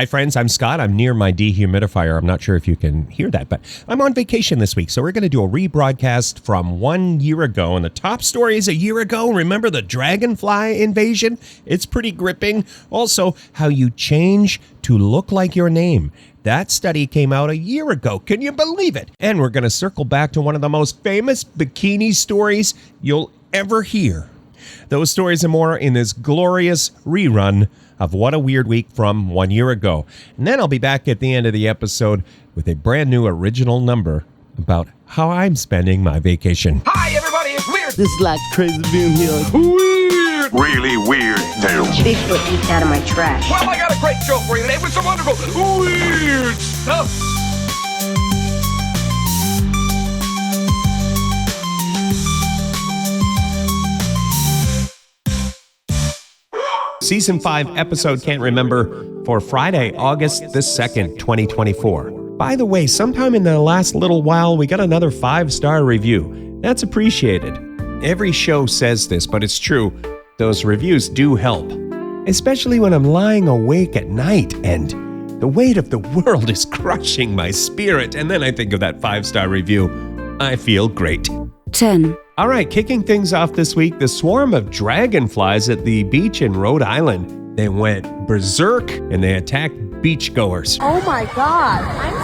Hi, friends. I'm Scott. I'm near my dehumidifier. I'm not sure if you can hear that, but I'm on vacation this week, so we're going to do a rebroadcast from 1 year ago. And the top story is a year ago. Remember the dragonfly invasion? It's pretty gripping. Also, how you change to look like your name. That study came out a year ago. Can you believe it? And we're going to circle back to one of the most famous bikini stories you'll ever hear. Those stories and more in this glorious rerun of What a Weird Week from 1 year ago. And then I'll be back at the end of the episode with a brand new original number about how I'm spending my vacation. Hi, everybody, it's Weird. This is like crazy being here. Weird. Really weird tales. Bigfoot eats out of my trash. Well, I got a great show for you today with some wonderful weird stuff. Season 5 episode Can't Remember for Friday, August the 2nd, 2024. By the way, sometime in the last little while, we got another 5-star review. That's appreciated. Every show says this, but it's true. Those reviews do help. Especially when I'm lying awake at night and the weight of the world is crushing my spirit. And then I think of that 5-star review. I feel great. 10. All right, kicking things off this week, the swarm of dragonflies at the beach in Rhode Island. They went berserk and they attacked beachgoers. Oh my God, I'm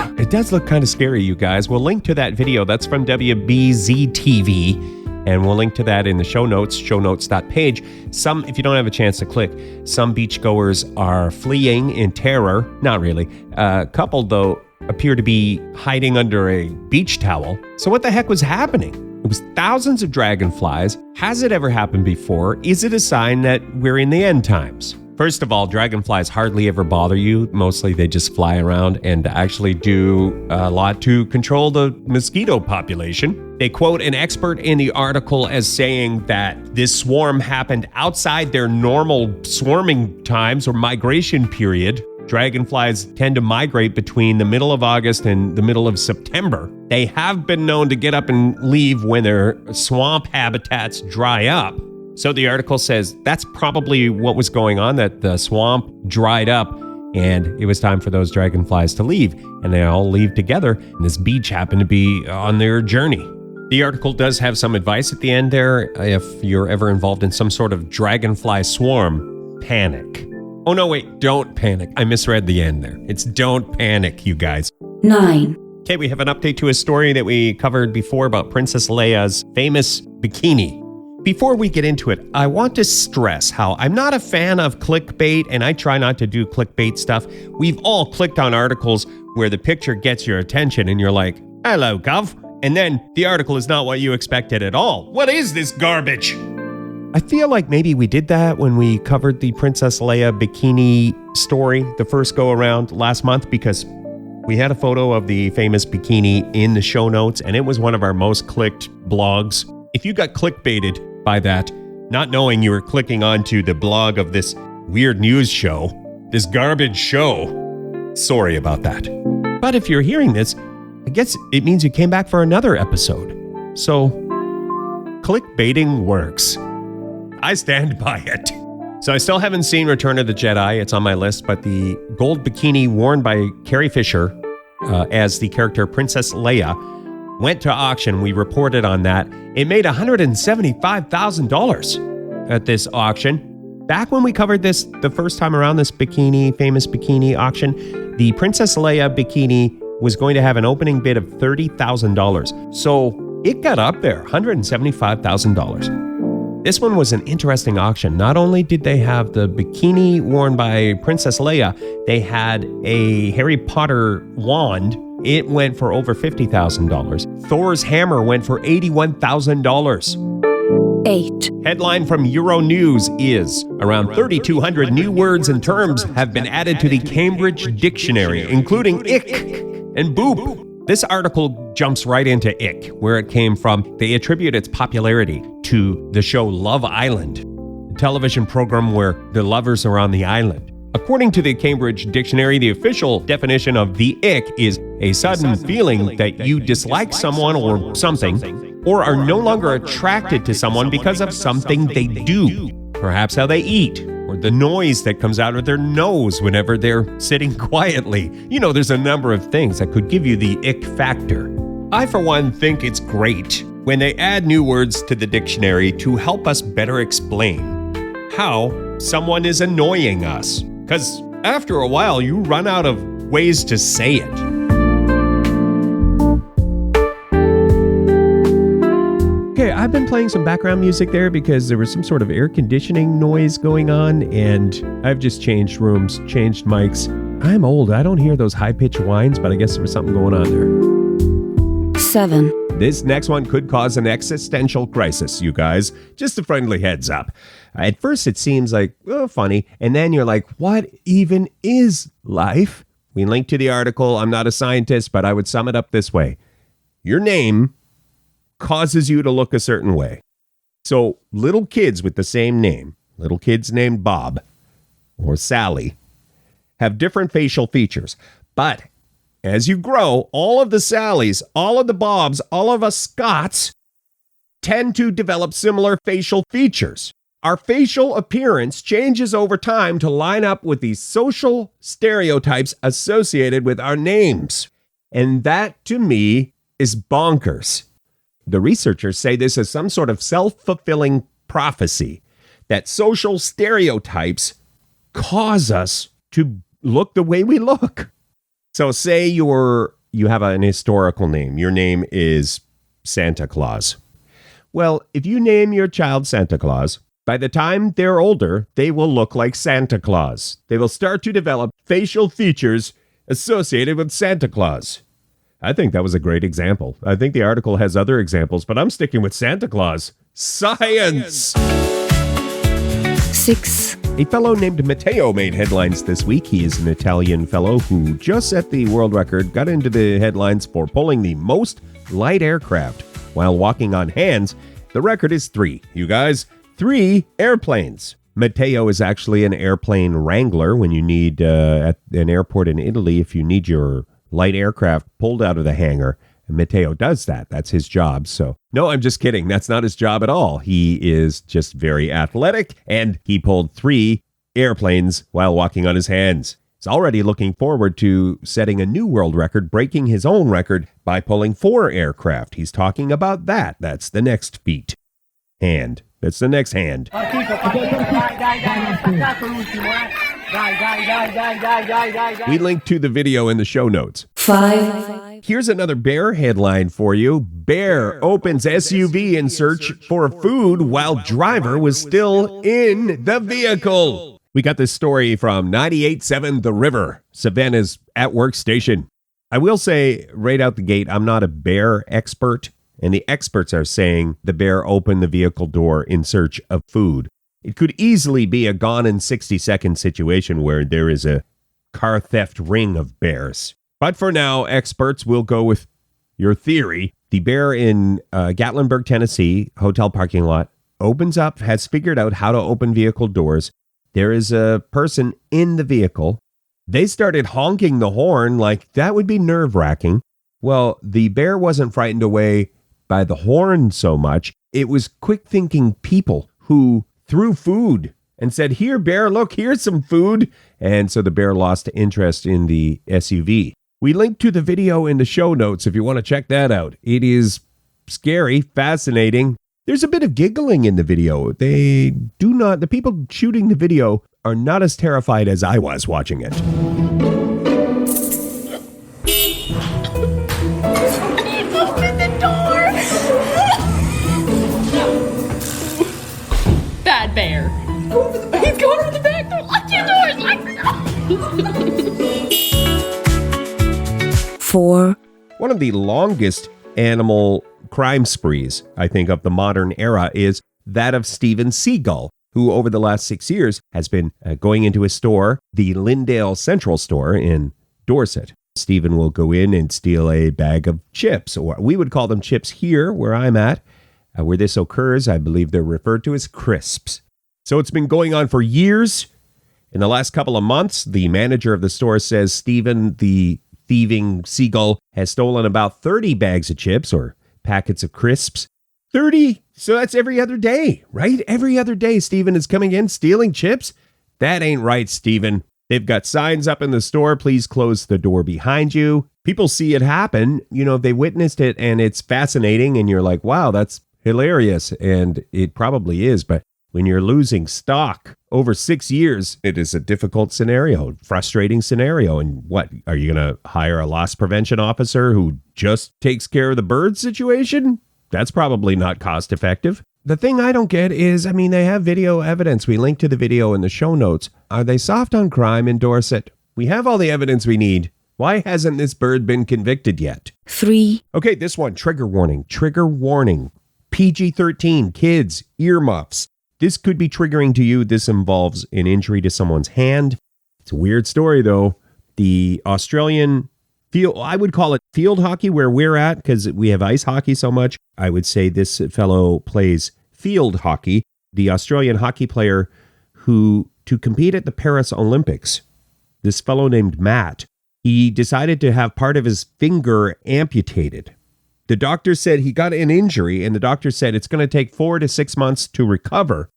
scared. It does look kind of scary, you guys. We'll link to that video. That's from WBZ-TV, and we'll link to that in the show notes, shownotes.page. Some, if you don't have a chance to click, some beachgoers are fleeing in terror. Not really. A couple, though, appear to be hiding under a beach towel. So what the heck was happening? It was thousands of dragonflies. Has it ever happened before? Is it a sign that we're in the end times? First of all, dragonflies hardly ever bother you. Mostly they just fly around and actually do a lot to control the mosquito population. They quote an expert in the article as saying that this swarm happened outside their normal swarming times or migration period. Dragonflies tend to migrate between the middle of August and the middle of September. They have been known to get up and leave when their swamp habitats dry up. So the article says that's probably what was going on, that the swamp dried up and it was time for those dragonflies to leave. And they all leave together, and this beach happened to be on their journey. The article does have some advice at the end there. If you're ever involved in some sort of dragonfly swarm, panic. Oh, no, wait, don't panic. I misread the end there. It's don't panic, you guys. 9. Okay, we have an update to a story that we covered before about Princess Leia's famous bikini. Before we get into it, I want to stress how I'm not a fan of clickbait, and I try not to do clickbait stuff. We've all clicked on articles where the picture gets your attention and you're like, hello, Gov. And then the article is not what you expected at all. What is this garbage? I feel like maybe we did that when we covered the Princess Leia bikini story the first go around last month, because we had a photo of the famous bikini in the show notes and it was one of our most clicked blogs. If you got clickbaited by that, not knowing you were clicking onto the blog of this weird news show, this garbage show, sorry about that. But if you're hearing this, I guess it means you came back for another episode. So, clickbaiting works. I stand by it. So I still haven't seen Return of the Jedi. It's on my list, but the gold bikini worn by Carrie Fisher as the character Princess Leia went to auction. We reported on that. It made $175,000 at this auction. Back when we covered this the first time around, this famous bikini auction, the Princess Leia bikini was going to have an opening bid of $30,000. So it got up there, $175,000. This one was an interesting auction. Not only did they have the bikini worn by Princess Leia, they had a Harry Potter wand. It went for over $50,000. Thor's hammer went for $81,000. 8. Headline from Euronews is, around 3,200 new words and terms have been added to the Cambridge Dictionary, including ick and boop. This article jumps right into ick, where it came from. They attribute its popularity to the show Love Island, a television program where the lovers are on the island. According to the Cambridge Dictionary, the official definition of the ick is a sudden feeling that you dislike someone or something, or are no longer attracted to someone because of something they do, perhaps how they eat, or the noise that comes out of their nose whenever they're sitting quietly. There's a number of things that could give you the ick factor. I, for one, think it's great when they add new words to the dictionary to help us better explain how someone is annoying us. Because after a while, you run out of ways to say it. Okay, I've been playing some background music there because there was some sort of air conditioning noise going on, and I've just changed rooms, changed mics. I'm old. I don't hear those high-pitched whines, but I guess there was something going on there. 7. This next one could cause an existential crisis, you guys. Just a friendly heads up. At first, it seems like, funny, and then you're like, what even is life? We link to the article. I'm not a scientist, but I would sum it up this way. Your name causes you to look a certain way. So little kids with the same name, little kids named Bob or Sally, have different facial features. But as you grow, all of the Sallys, all of the Bobs, all of us Scotts tend to develop similar facial features. Our facial appearance changes over time to line up with the social stereotypes associated with our names. And that, to me, is bonkers. The researchers say this is some sort of self-fulfilling prophecy, that social stereotypes cause us to look the way we look. So say you have an historical name. Your name is Santa Claus. Well, if you name your child Santa Claus, by the time they're older, they will look like Santa Claus. They will start to develop facial features associated with Santa Claus. I think that was a great example. I think the article has other examples, but I'm sticking with Santa Claus. Science! 6. A fellow named Matteo made headlines this week. He is an Italian fellow who just set the world record, got into the headlines for pulling the most light aircraft while walking on hands. The record is 3, you guys. 3 airplanes. Matteo is actually an airplane wrangler when you need, at an airport in Italy, if you need your light aircraft pulled out of the hangar. And Matteo does that. That's his job. So, no, I'm just kidding. That's not his job at all. He is just very athletic, and he pulled 3 airplanes while walking on his hands. He's already looking forward to setting a new world record, breaking his own record by pulling 4 aircraft. He's talking about that. That's the next feat. Hand. That's the next hand. We link to the video in the show notes. 5. Here's another bear headline for you. Bear opens SUV in search for food while driver was still in the vehicle. We got this story from 98.7 The River, Savannah's at-work station. I will say right out the gate, I'm not a bear expert, and the experts are saying the bear opened the vehicle door in search of food. It could easily be a gone in 60-second situation where there is a car theft ring of bears. But for now, experts will go with your theory. The bear in Gatlinburg, Tennessee, hotel parking lot, opens up, has figured out how to open vehicle doors. There is a person in the vehicle. They started honking the horn like that would be nerve-wracking. Well, the bear wasn't frightened away by the horn so much. It was quick-thinking people who threw food and said, "Here, bear, look, here's some food." And so the bear lost interest in the SUV. We link to the video in the show notes if you want to check that out. It is scary, fascinating. There's a bit of giggling in the video. The people shooting the video are not as terrified as I was watching it. Open the door! Bad bear. He's going over the back door. Lock your doors. 4. One of the longest animal crime sprees, I think, of the modern era is that of Steven Seagal, who over the last 6 years has been going into a store, the Lyndale Central store in Dorset. Steven will go in and steal a bag of chips, or we would call them chips here where I'm at. Where this occurs, I believe they're referred to as crisps. So it's been going on for years. In the last couple of months, the manager of the store says Steven, the thieving Seagull, has stolen about 30 bags of chips or packets of crisps. 30? So that's every other day, right? Every other day, Steven is coming in, stealing chips. That ain't right, Steven. They've got signs up in the store. Please close the door behind you. People see it happen. They witnessed it and it's fascinating. And you're like, wow, that's hilarious. And it probably is. But when you're losing stock over 6 years, it is a difficult scenario, frustrating scenario. And what, are you going to hire a loss prevention officer who just takes care of the bird situation? That's probably not cost effective. The thing I don't get is, they have video evidence. We link to the video in the show notes. Are they soft on crime in Dorset? We have all the evidence we need. Why hasn't this bird been convicted yet? 3, Okay, this one, trigger warning. Trigger warning. PG-13, kids, earmuffs. This could be triggering to you. This involves an injury to someone's hand. It's a weird story, though. The Australian field, I would call it field hockey where we're at because we have ice hockey so much. I would say this fellow plays field hockey. The Australian hockey player who, to compete at the Paris Olympics, this fellow named Matt, he decided to have part of his finger amputated. The doctor said he got an injury, and the doctor said it's going to take 4 to 6 months to recover.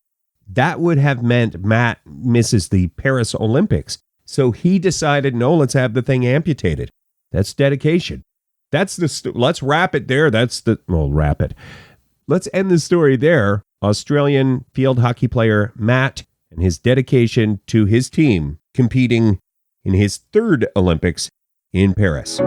That would have meant Matt misses the Paris Olympics. So he decided, no, let's have the thing amputated. That's dedication. That's let's wrap it there. Wrap it. Let's end the story there. Australian field hockey player Matt and his dedication to his team competing in his 3rd Olympics in Paris.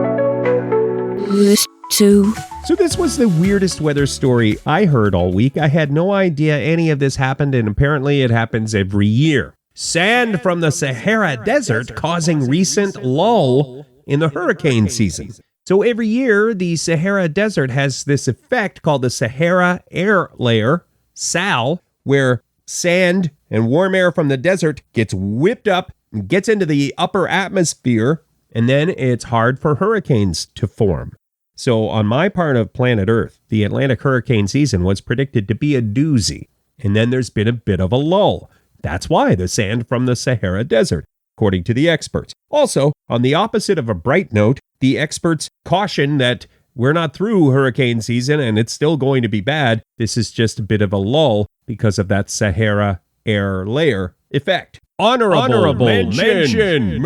2, So this was the weirdest weather story I heard all week. I had no idea any of this happened, and apparently it happens every year. Sand from the Sahara Desert causing recent lull in the hurricane season. So every year, the Sahara Desert has this effect called the Sahara Air Layer, SAL, where sand and warm air from the desert gets whipped up, gets into the upper atmosphere, and then it's hard for hurricanes to form. So on my part of planet Earth, the Atlantic hurricane season was predicted to be a doozy, and then there's been a bit of a lull. That's why the sand from the Sahara Desert, according to the experts. Also, on the opposite of a bright note, the experts caution that we're not through hurricane season and it's still going to be bad. This is just a bit of a lull because of that Sahara air layer effect. Honorable mention.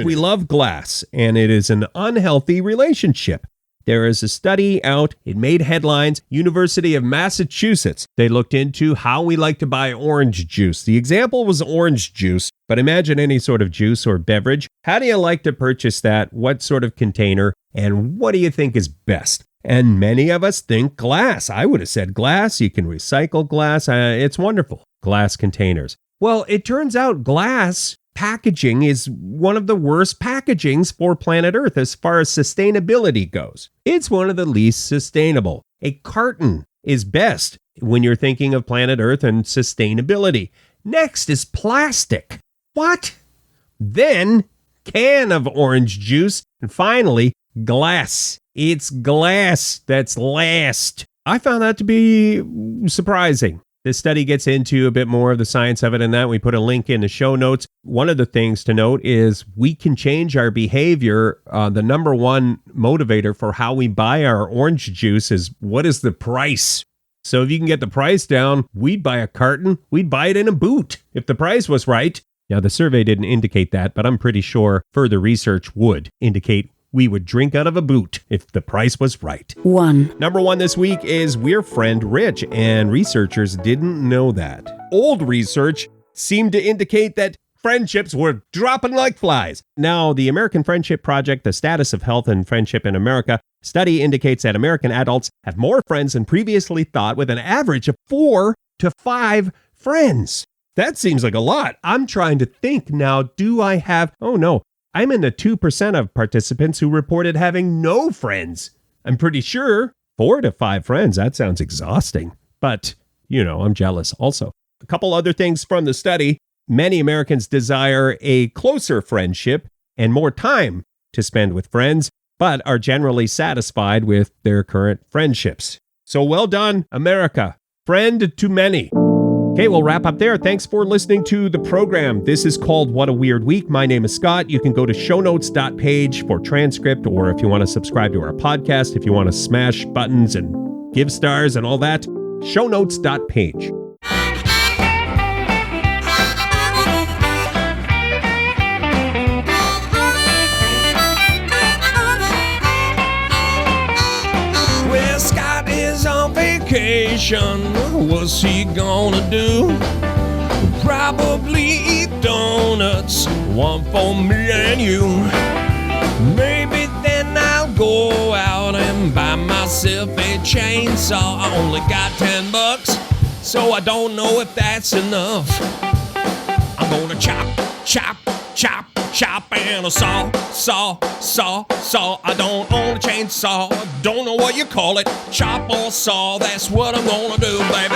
We love glass, and it is an unhealthy relationship. There is a study out, it made headlines, University of Massachusetts. They looked into how we like to buy orange juice. The example was orange juice, but imagine any sort of juice or beverage. How do you like to purchase that? What sort of container? And what do you think is best? And many of us think glass. I would have said glass. You can recycle glass. It's wonderful. Glass containers. Well, it turns out glass packaging is one of the worst packagings for planet Earth as far as sustainability goes. It's one of the least sustainable. A carton is best when you're thinking of planet Earth and sustainability. Next is plastic. What? Then can of orange juice. And finally, glass. It's glass that's last. I found that to be surprising. This study gets into a bit more of the science of it and that. We put a link in the show notes. One of the things to note is we can change our behavior. The number one motivator for how we buy our orange juice is what is the price? So if you can get the price down, we'd buy a carton. We'd buy it in a boot if the price was right. Now, the survey didn't indicate that, but I'm pretty sure further research would indicate we would drink out of a boot if the price was right. 1, Number 1 this week is We're Friend Rich, and researchers didn't know that. Old research seemed to indicate that friendships were dropping like flies. Now, the American Friendship Project, The Status of Health and Friendship in America, study indicates that American adults have more friends than previously thought, with an average of 4 to 5 friends. That seems like a lot. I'm trying to think now, do I have... Oh no, I'm in the 2% of participants who reported having no friends. I'm pretty sure 4 to 5 friends, that sounds exhausting. But, I'm jealous also. A couple other things from the study. Many Americans desire a closer friendship and more time to spend with friends, but are generally satisfied with their current friendships. So well done, America. Friend to many. Okay, we'll wrap up there. Thanks for listening to the program. This is called What a Weird Week. My name is Scott. You can go to shownotes.page for transcript, or if you want to subscribe to our podcast, if you want to smash buttons and give stars and all that, shownotes.page. vacation, what's he gonna do? Probably eat donuts, one for me and you. Maybe then I'll go out and buy myself a chainsaw. I only got $10, so I don't know if that's enough. I'm gonna chop, chop, chop, chop, and a saw. I don't own a chainsaw, don't know what you call it. Chop or saw, that's what I'm gonna do, baby.